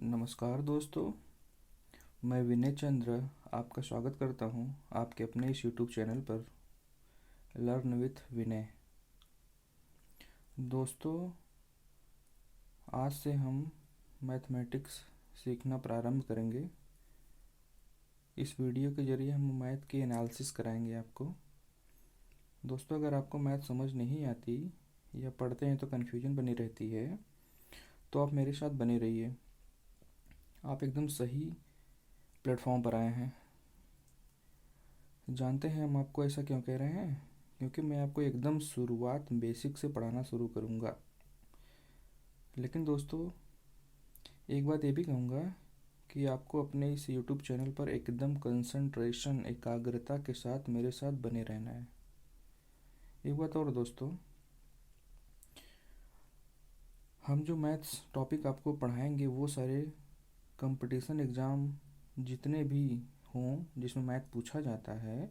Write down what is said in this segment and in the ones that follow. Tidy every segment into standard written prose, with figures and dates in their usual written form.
नमस्कार दोस्तों, मैं विनय चंद्र आपका स्वागत करता हूं आपके अपने इस यूट्यूब चैनल पर लर्न विथ विनय। दोस्तों, आज से हम मैथमेटिक्स सीखना प्रारंभ करेंगे। इस वीडियो के ज़रिए हम मैथ की एनालिसिस कराएंगे आपको। दोस्तों, अगर आपको मैथ समझ नहीं आती या पढ़ते हैं तो कन्फ्यूजन बनी रहती है, तो आप मेरे साथ बने रहिए। आप एकदम सही प्लेटफॉर्म पर आए हैं। जानते हैं हम आपको ऐसा क्यों कह रहे हैं? क्योंकि मैं आपको एकदम शुरुआत बेसिक से पढ़ाना शुरू करूँगा। लेकिन दोस्तों, एक बात ये भी कहूँगा कि आपको अपने इस यूट्यूब चैनल पर एकदम कंसंट्रेशन, एकाग्रता के साथ मेरे साथ बने रहना है। एक बात और दोस्तों, हम जो मैथ्स टॉपिक आपको पढ़ाएंगे वो सारे कंपटीशन एग्ज़ाम जितने भी हों जिसमें मैथ पूछा जाता है,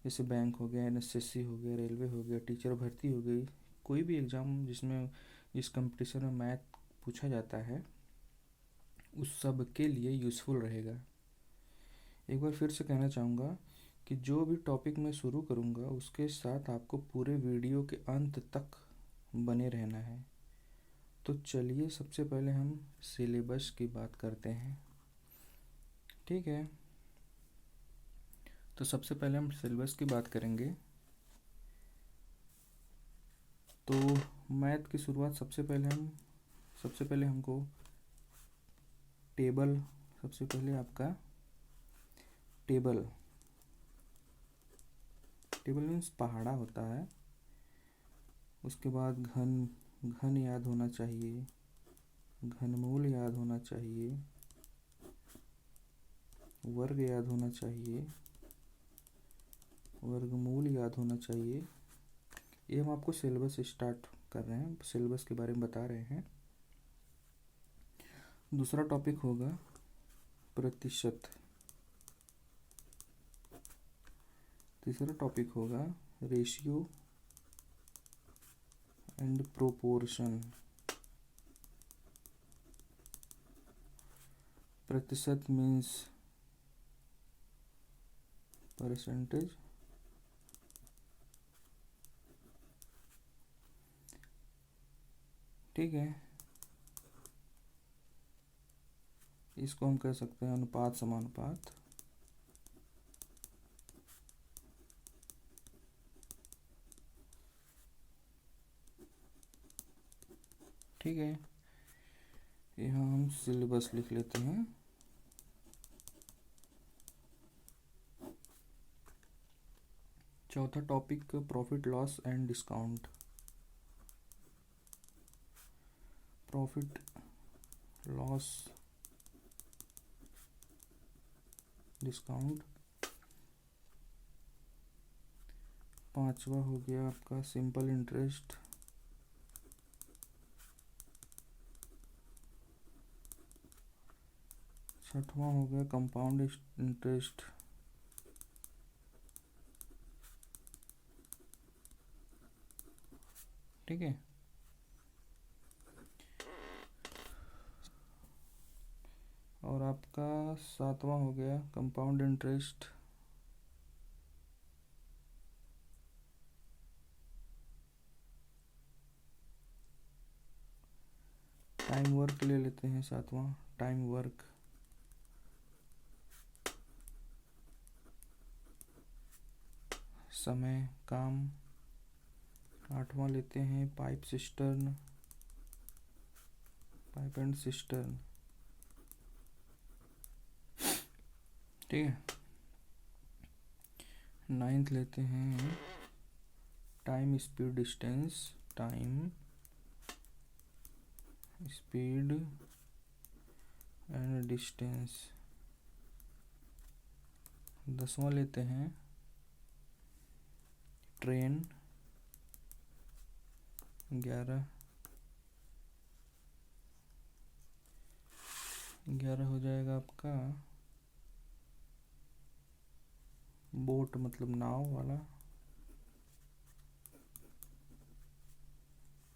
जैसे बैंक हो गया, एनएसएससी हो गया, रेलवे हो गया, टीचर भर्ती हो गई, कोई भी एग्ज़ाम जिसमें इस कंपटीशन में मैथ पूछा जाता है, उस सब के लिए यूज़फुल रहेगा। एक बार फिर से कहना चाहूँगा कि जो भी टॉपिक मैं शुरू करूँगा उसके साथ आपको पूरे वीडियो के अंत तक बने रहना है। तो चलिए सबसे पहले हम सिलेबस की बात करते हैं। ठीक है, तो सबसे पहले हम सिलेबस की बात करेंगे। तो मैथ की शुरुआत सबसे पहले हमको टेबल, सबसे पहले आपका टेबल मीन्स पहाड़ा होता है। उसके बाद घन याद होना चाहिए, घनमूल याद होना चाहिए, वर्ग याद होना चाहिए, वर्गमूल याद होना चाहिए। ये हम आपको सिलेबस स्टार्ट कर रहे हैं, सिलेबस के बारे में बता रहे हैं। दूसरा टॉपिक होगा प्रतिशत। तीसरा टॉपिक होगा रेशियो एंड प्रोपोर्शन। प्रतिशत मीन्स परसेंटेज, ठीक है। इसको हम कह सकते हैं अनुपात समानुपात। ठीक है, यहाँ हम सिलेबस लिख लेते हैं। चौथा topic profit loss and discount. Profit loss discount. पांचवा हो गया आपका सिंपल इंटरेस्ट। छठवां हो गया कंपाउंड इंटरेस्ट। ठीक है, और आपका सातवां हो गया कंपाउंड इंटरेस्ट। टाइम वर्क ले लेते हैं सातवां, टाइम वर्क। समय, काम। आठवां लेते हैं pipe cistern, pipe and cistern. ठीक है, नाइन्थ लेते हैं time speed distance, time speed and distance. दसवां लेते हैं ट्रेन। 11 हो जाएगा आपका बोट, मतलब नाव वाला।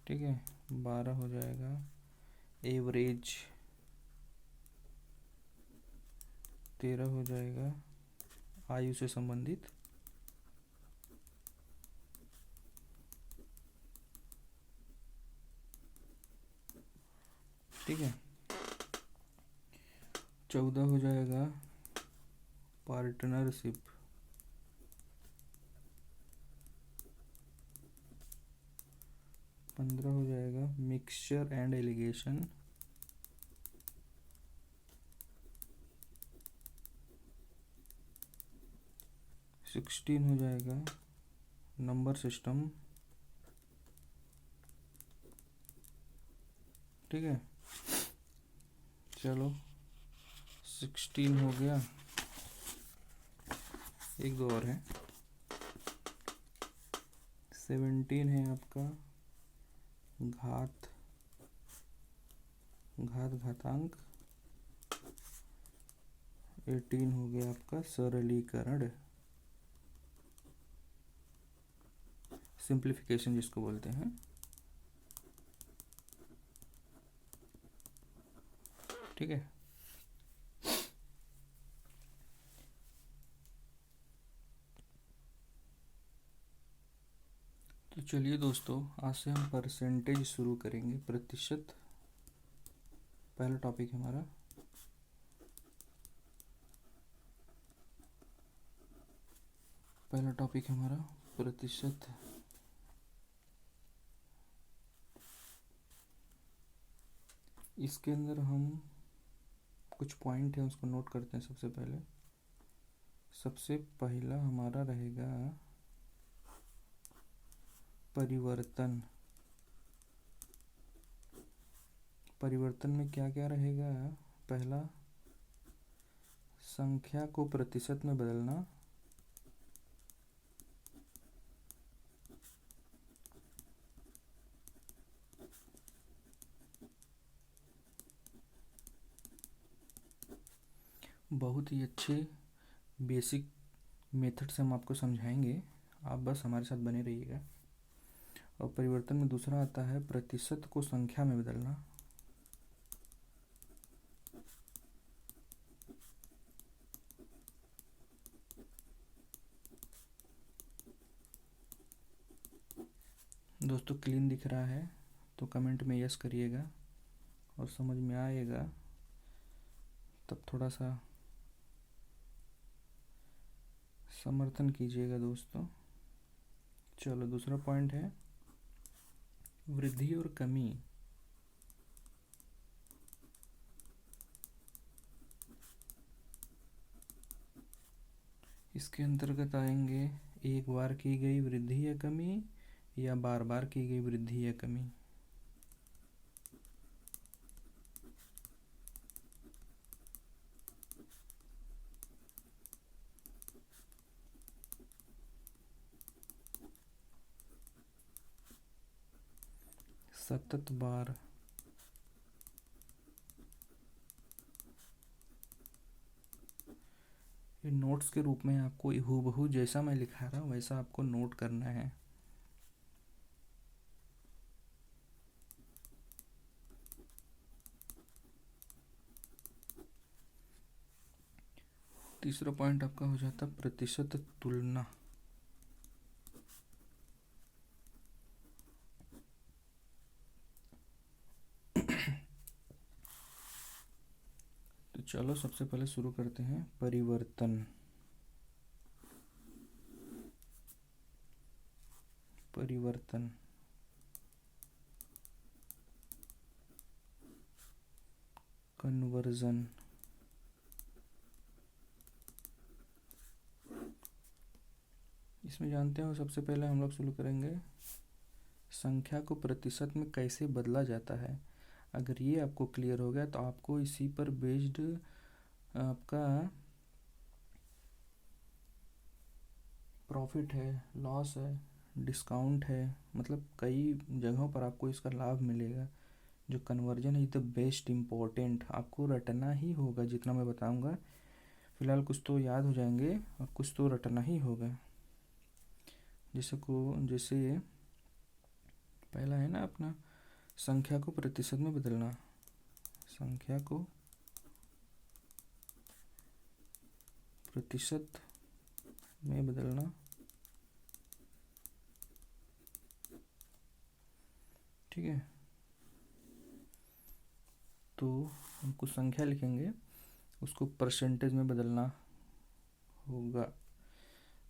ठीक है, 12 हो जाएगा एवरेज। 13 हो जाएगा आयु से संबंधित। ठीक है। 14 हो जाएगा पार्टनरशिप। 15 हो जाएगा मिक्सचर एंड एलिगेशन। 16 हो जाएगा नंबर सिस्टम। ठीक है, चलो 16 हो गया, एक दो और है। 17 है आपका घातांक। 18 हो गया आपका सरलीकरण, सिंप्लीफिकेशन जिसको बोलते हैं। ठीक है, तो चलिए दोस्तों, आज से हम परसेंटेज शुरू करेंगे, प्रतिशत। पहला टॉपिक है हमारा। प्रतिशत। इसके अंदर हम कुछ पॉइंट हैं उसको नोट करते हैं। सबसे पहला हमारा रहेगा परिवर्तन। परिवर्तन में क्या क्या रहेगा? पहला, संख्या को प्रतिशत में बदलना। बहुत ही अच्छे बेसिक मेथड से हम आपको समझाएंगे, आप बस हमारे साथ बने रहिएगा। और परिवर्तन में दूसरा आता है प्रतिशत को संख्या में बदलना। दोस्तों क्लीन दिख रहा है तो कमेंट में यस करिएगा, और समझ में आएगा तब थोड़ा सा समर्थन कीजिएगा दोस्तों। चलो दूसरा पॉइंट है वृद्धि और कमी। इसके अंतर्गत आएंगे एक बार की गई वृद्धि या कमी, या बार बार की गई वृद्धि या कमी। सतत बार। ये नोट्स के रूप में आपको हूबहू जैसा मैं लिखा रहा हूँ वैसा आपको नोट करना है। तीसरा पॉइंट आपका हो जाता प्रतिशत तुलना। तो चलो सबसे पहले शुरू करते हैं परिवर्तन। कन्वर्जन। इसमें जानते हो सबसे पहले हम लोग शुरू करेंगे संख्या को प्रतिशत में कैसे बदला जाता है। अगर ये आपको क्लियर हो गया तो आपको इसी पर बेस्ड आपका प्रॉफिट है, लॉस है, डिस्काउंट है, मतलब कई जगहों पर आपको इसका लाभ मिलेगा। जो कन्वर्जन है द बेस्ट इम्पोर्टेंट, आपको रटना ही होगा जितना मैं बताऊंगा। फिलहाल कुछ तो याद हो जाएंगे और कुछ तो रटना ही होगा। जैसे पहला है ना अपना संख्या को प्रतिशत में बदलना। संख्या को प्रतिशत में बदलना। ठीक है, तो हम कुछ संख्या लिखेंगे, उसको परसेंटेज में बदलना होगा।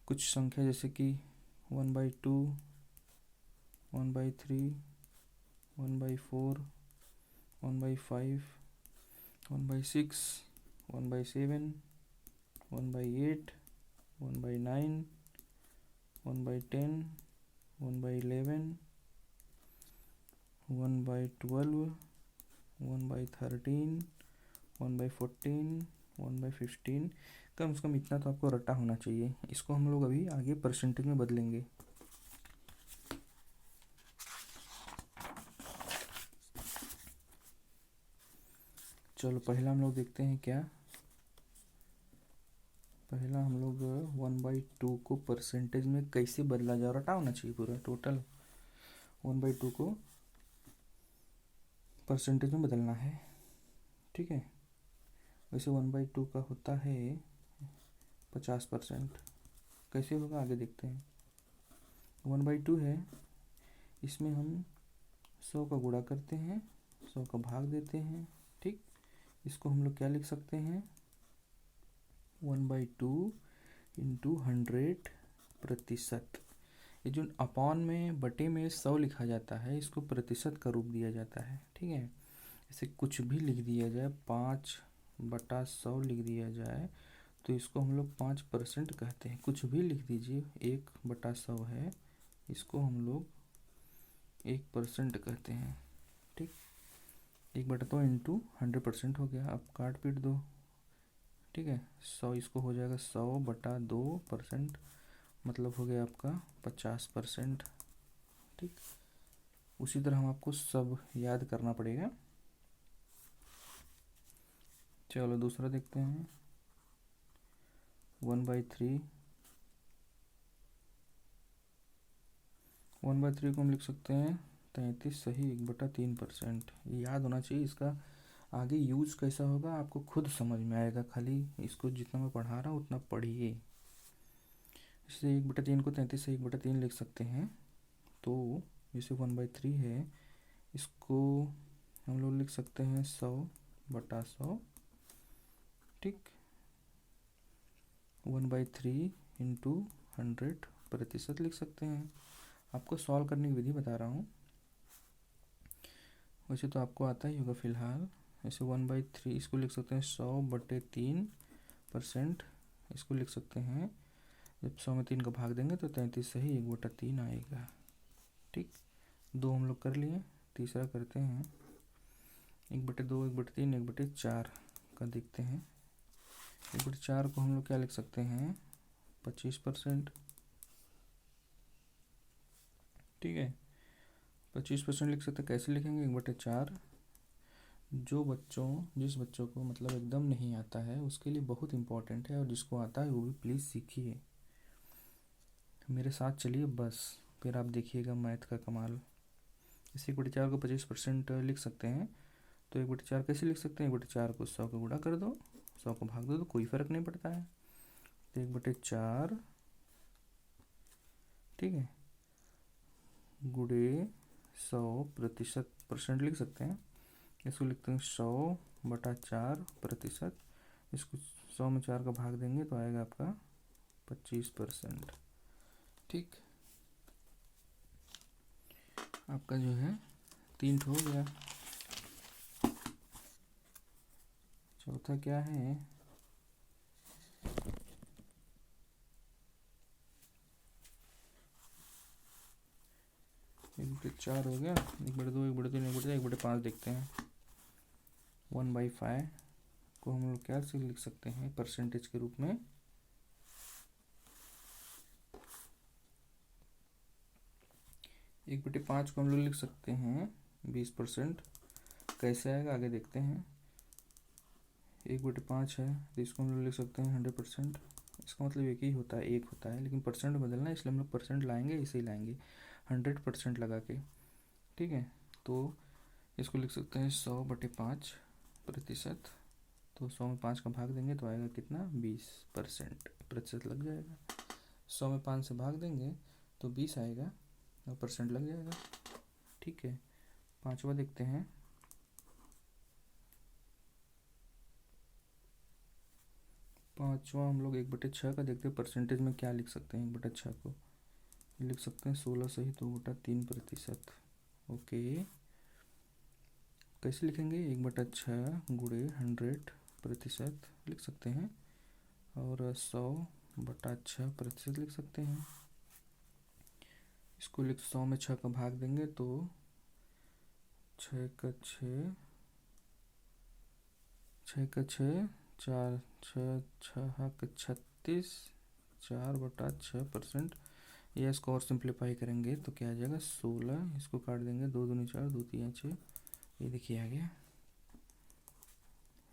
कुछ संख्या जैसे कि 1/2, 1/3, 1/4, 1/5, 1/6, 1/7, 1/8, 1/9, 1/10, 1/11, 1/12, 1/13, 1/14, 1/15। कम से कम इतना तो आपको रटा होना चाहिए। इसको हम लोग अभी आगे परसेंटेज में बदलेंगे। चलो पहला हम लोग देखते हैं क्या। पहला हम लोग 1/2 को परसेंटेज में कैसे बदला जाए, रटा होना चाहिए पूरा टोटल। 1/2 को परसेंटेज में बदलना है। ठीक है, वैसे 1/2 का होता है 50%। कैसे होगा आगे देखते हैं। 1/2 है, इसमें हम 100 का गुणा करते हैं, 100 का भाग देते हैं। ठीक, इसको हम लोग क्या लिख सकते हैं, 1/2 इंटू 100%। ये जो अपॉन में बटे में 100 लिखा जाता है, इसको प्रतिशत का रूप दिया जाता है। ठीक है, इसे कुछ भी लिख दिया जाए, 5/100 लिख दिया जाए तो इसको हम लोग 5% कहते हैं। कुछ भी लिख दीजिए, 1/100 है, इसको हम लोग 1% कहते हैं। ठीक, 1/2 इंटू 100% हो गया। अब काट पीट दो। ठीक है, 100 इसको हो जाएगा 100/2%, मतलब हो गया आपका 50%। ठीक, उसी तरह हम आपको सब याद करना पड़ेगा। चलो दूसरा देखते हैं, 1/3। 1/3 को हम लिख सकते हैं 33 सही 1/3%। ये याद होना चाहिए। इसका आगे यूज कैसा होगा आपको खुद समझ में आएगा, खाली इसको जितना मैं पढ़ा रहा हूँ उतना पढ़िए। इससे 1/3 को 33 से 1/3 लिख सकते हैं। तो जैसे 1/3 है, इसको हम लोग लिख सकते हैं 100/100। ठीक, 1/3 इंटू 100% लिख सकते हैं। आपको सॉल्व करने की विधि बता रहा हूँ, वैसे तो आपको आता ही होगा फिलहाल। ऐसे 1/3 इसको लिख सकते हैं 100/3%। इसको लिख सकते हैं, जब 100 में 3 का भाग देंगे तो 33 सही 1/3 आएगा। ठीक, 2 हम लोग कर लिए, तीसरा करते हैं 1/2, 1/3, 1/4 का देखते हैं। 1/4 को हम लोग क्या लिख सकते हैं, 25%। ठीक है, 25% लिख सकते हैं। कैसे लिखेंगे, 1/4। जिस बच्चों को मतलब एकदम नहीं आता है उसके लिए बहुत इम्पोर्टेंट है, और जिसको आता है वो भी प्लीज़ सीखिए, मेरे साथ चलिए बस, फिर आप देखिएगा मैथ का कमाल। इसे 1/4 को 25% लिख सकते हैं। तो 1/4 कैसे लिख सकते हैं, 1/4 को 100 का गुणा कर दो, 100 को भाग दो तो कोई फ़र्क नहीं पड़ता है। तो 1/4, ठीक है, गुणे 100% लिख सकते हैं। इसको लिखते हैं 100/4%। इसको 100 में 4 का भाग देंगे तो आएगा आपका 25%। ठीक, आपका जो है 3 हो गया। चौथा क्या है, 1/4 हो गया। 1/2, 1/3, 1/4, 1/5 देखते हैं। 1/5 को हम लोग क्या से लिख सकते हैं परसेंटेज के रूप में, 1/5 को हम लोग लिख सकते हैं 20%। कैसे आएगा आगे देखते हैं। 1/5 है तो इसको हम लोग लिख सकते हैं 100%। इसका मतलब एक ही होता है, एक होता है, लेकिन परसेंट बदलना है इसलिए हम लोग परसेंट लाएंगे, इसे ही लाएंगे 100% लगा के। ठीक है, तो इसको लिख सकते हैं 100/5%। तो 100 में 5 का भाग देंगे तो आएगा कितना, 20%, प्रतिशत लग जाएगा। 100 में 5 से भाग देंगे तो 20 आएगा और परसेंट लग जाएगा। ठीक है, पांचवा देखते हैं। पांचवा हम लोग 1/6 का देखते हैं, परसेंटेज में क्या लिख सकते हैं। 1/6 को लिख सकते हैं 16 सही 2/3%। ओके, कैसे लिखेंगे, 1/6 गुणे 100% लिख सकते हैं, और 100/6% लिख सकते हैं। इसको लिख 100 में 6 का भाग देंगे तो 6 का 6, 6 का 6, 4 6 6 का 36, 4/6%। या इसको और सिंप्लीफाई करेंगे तो क्या आ जाएगा, 16, इसको काट देंगे, 2 दूनी 4, 2 तीन 6, ये देखिए आ गया।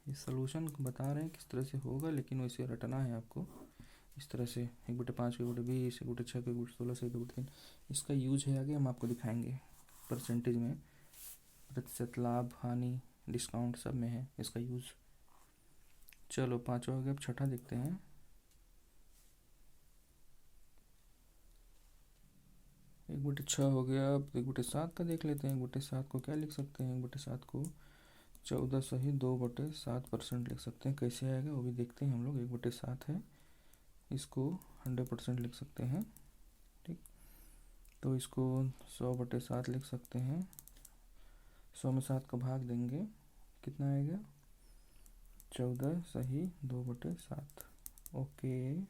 ये सोल्यूशन बता रहे हैं किस तरह से होगा, लेकिन वैसे रटना है आपको इस तरह से, 1/5 को 1/20, 1/6 को 1/16 से 1/3। इसका यूज है आगे हम आपको दिखाएंगे, परसेंटेज में, प्रतिशत, लाभ, हानि, डिस्काउंट सब में है इसका यूज। चलो पांचवा हो गया, अब छठा देखते हैं। 1/6 हो गया, अब 1/7 का देख लेते हैं। 1/7 को क्या लिख सकते हैं, 1/7 को 14 सही 2/7% लिख सकते हैं। कैसे आएगा वो भी देखते हैं हम लोग। 1/7 है, इसको 100% लिख सकते हैं। ठीक, तो इसको 100/7 लिख सकते हैं। 100 में 7 का भाग देंगे, कितना आएगा, 14 सही 2/7। ओके,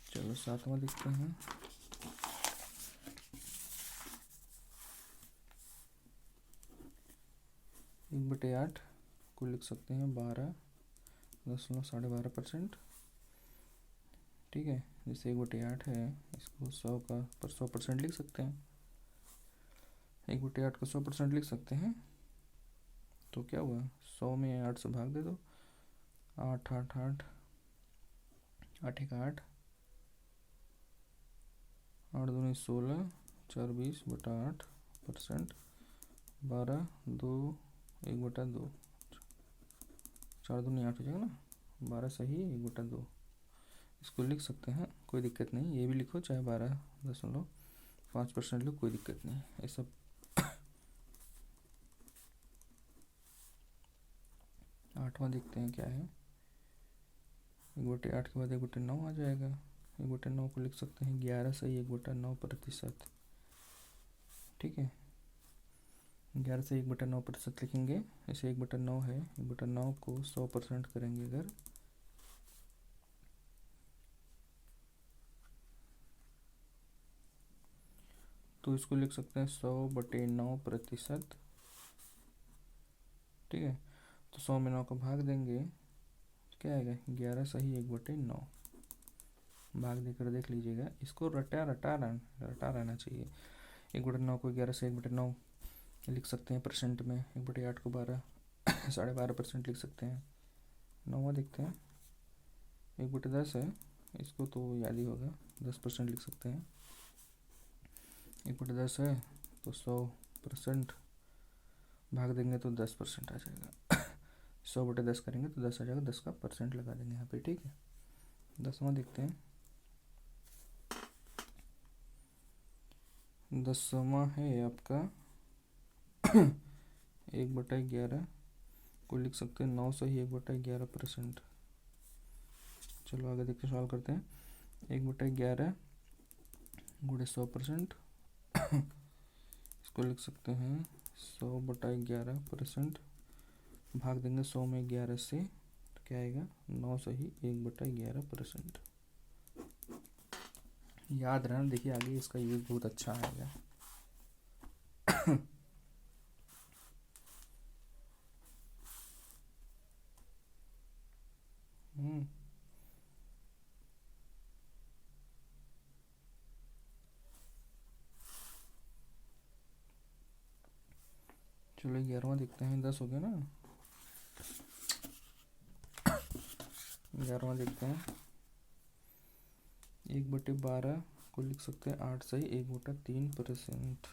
चलो सातवां देखते हैं। 1/8 को लिख सकते हैं 12.12%। ठीक है, जैसे 1/8 है, इसको 100 का पर 100% लिख सकते हैं। 1/8 को 100% लिख सकते हैं, तो क्या हुआ, 100 में 8 से भाग दे दो, 8 8 8 8 1 8, 8 दूनी 16, 4 20/8%, 12 2 1/2, 4 दूनी 8 हो जाएगा ना, 12 सही 1/2। इसको लिख सकते हैं, कोई दिक्कत नहीं, ये भी लिखो चाहे 12.5% लो, कोई दिक्कत नहीं ये सब। आठवां देखते हैं क्या है। 1/8 के बाद 1/9 आ जाएगा। 1/9 को लिख सकते हैं 11 सही 1/9%। ठीक है, 11 से 1/9% लिखेंगे। ऐसे 1/9 है, 1/9 को 100% करेंगे अगर, तो इसको लिख सकते हैं 100/9%। ठीक है, तो 100 में 9 का भाग देंगे, क्या आएगा, 11 सही 1/9। भाग देकर देख लीजिएगा, इसको रटा रहना चाहिए। 1/9 को 11 से 1/9 लिख सकते हैं परसेंट में। 1/8 को 12 12.5% लिख सकते हैं। 9वां देखते हैं, 1/10 है, इसको तो याद ही होगा, 10% लिख सकते हैं। 1/10 है तो 100% भाग देंगे तो 10% आ जाएगा। 100/10 करेंगे तो 10 आ जाएगा, 10 का परसेंट लगा देंगे यहाँ पे। ठीक है, 10वां देखते हैं। 10वां है आपका 1/11 को लिख सकते हैं 9 सही 1/11%। चलो आगे देखते सॉल्व करते हैं। 1/11 गुणे 100%, इसको लिख सकते हैं 100/11%। भाग देंगे 100 में 11 से, तो क्या आएगा, 9 सही 1/11%। याद रहना, देखिए आगे इसका यूज बहुत अच्छा आएगा। चलो 11वां देखते हैं। 10 हो गया ना, 11वां देखते हैं। 1/12 को लिख सकते हैं 8 सही 1/3%।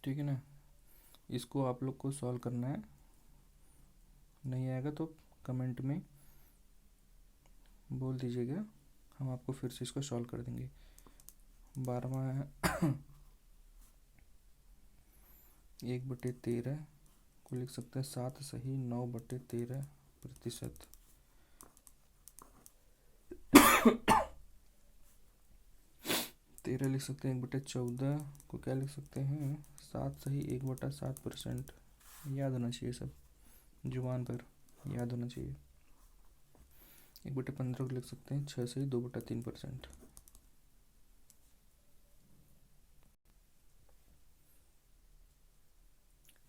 ठीक है ना, इसको आप लोग को सॉल्व करना है, नहीं आएगा तो कमेंट में बोल दीजिएगा, हम आपको फिर से इसको सॉल्व कर देंगे। 12वां है 1/13 को लिख सकते हैं 7 सही 9/13%। 13 लिख सकते हैं 1/14 को क्या लिख सकते हैं 7 सही 1/7%। याद होना चाहिए, सब जुबान पर याद होना चाहिए। 1/15 को लिख सकते हैं 6 सही 2/3%।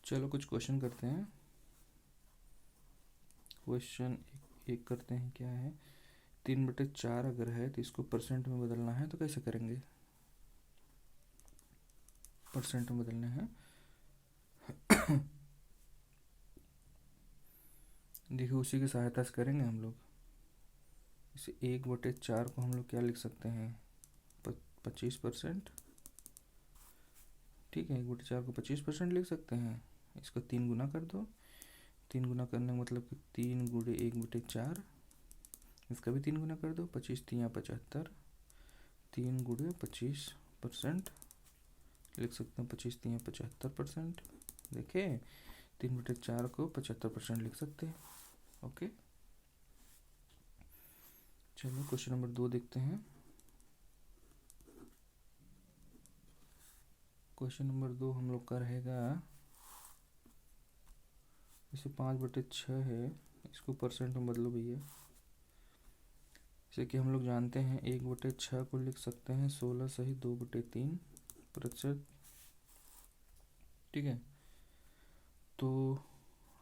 चलो कुछ क्वेश्चन करते हैं। क्वेश्चन एक करते हैं, क्या है 3/4 अगर है तो इसको परसेंट में बदलना है, तो कैसे करेंगे? परसेंट में बदलना है। देखिए उसी की सहायता से करेंगे हम लोग। इसे 1/4 को हम लोग क्या लिख सकते हैं 25%। ठीक है, 1/4 को 25% लिख सकते हैं। इसको 3 गुना कर दो। 3 गुना करने का मतलब कि 3 गुणे 1/4, इसका भी 3 गुना कर दो। 25×3=75। 3 गुणे 25% लिख सकते हैं 25×3=75%। देखिए 3/4 को 75% लिख सकते हैं। ओके, चलो क्वेश्चन नंबर 2 देखते हैं। क्वेश्चन नंबर 2 हम लोग का रहेगा, जैसे 5/6 है, इसको परसेंट में बदलो भैया। जैसे कि हम लोग जानते हैं 1/6 को लिख सकते हैं 16 सही 2/3%। ठीक है, तो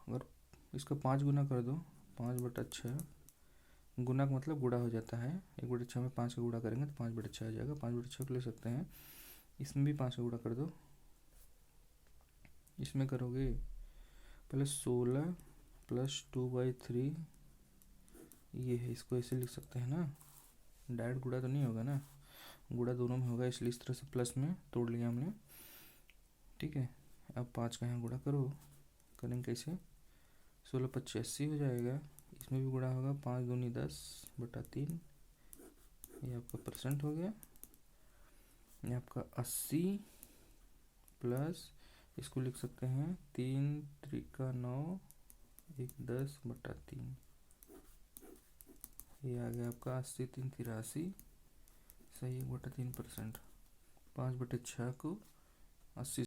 अगर इसका 5 गुना कर दो, 5/6 गुना का मतलब गुणा हो जाता है। 1/6 में 5 का गुणा करेंगे तो 5/6 आ जाएगा। 5/6 को ले सकते हैं, इसमें भी 5 का गुणा कर दो। इसमें करोगे पहले 16 + 2/3, ये है, इसको ऐसे लिख सकते हैं ना। डायरेक्ट गुणा तो नहीं होगा ना, गुणा दोनों में होगा, इसलिए इस तरह से प्लस में तोड़ लिया हमने। ठीक है, अब 5 का यहाँ गुणा करो, करेंगे कैसे 16×5 80 हो जाएगा। इसमें भी गुणा होगा, 5 दूनी 10/3, ये आपका परसेंट हो गया। ये आपका 80 प्लस इसको लिख सकते हैं 3×3=9, 10/3, ये आ गया आपका 80 3 83 सही 1/3%। 5/6 को 80